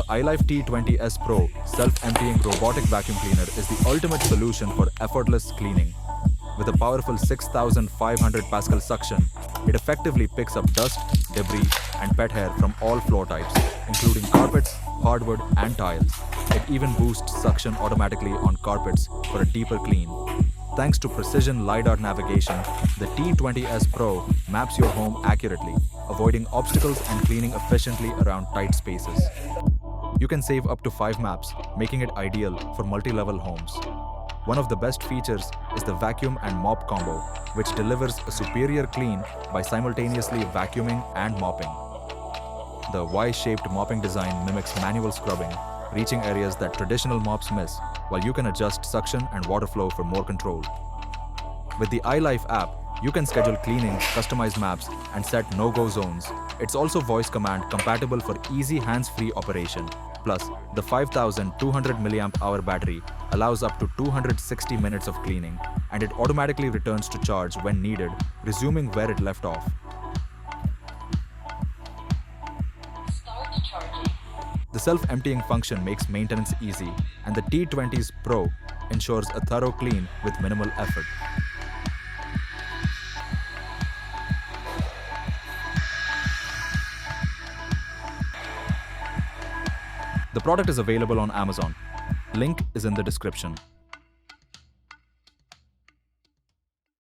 ILife T20s Pro self-emptying robotic vacuum cleaner is the ultimate solution for effortless cleaning. With a powerful 6,500 Pascal suction, it effectively picks up dust, debris, and pet hair from all floor types, including carpets, hardwood, and tiles. It even boosts suction automatically on carpets for a deeper clean. Thanks to precision LiDAR navigation, the T20s Pro maps your home accurately, avoiding obstacles and cleaning efficiently around tight spaces. You can save up to 5 maps, making it ideal for multi-level homes. One of the best features is the vacuum and mop combo, which delivers a superior clean by simultaneously vacuuming and mopping. The Y-shaped mopping design mimics manual scrubbing, reaching areas that traditional mops miss, while you can adjust suction and water flow for more control. With the iLife app, you can schedule cleanings, customize maps, and set no-go zones. It's also voice command compatible for easy hands-free operation. Plus, the 5,200 mAh battery allows up to 260 minutes of cleaning, and it automatically returns to charge when needed, resuming where it left off. Start charging. The self-emptying function makes maintenance easy, and the T20s Pro ensures a thorough clean with minimal effort. The product is available on Amazon. Link is in the description.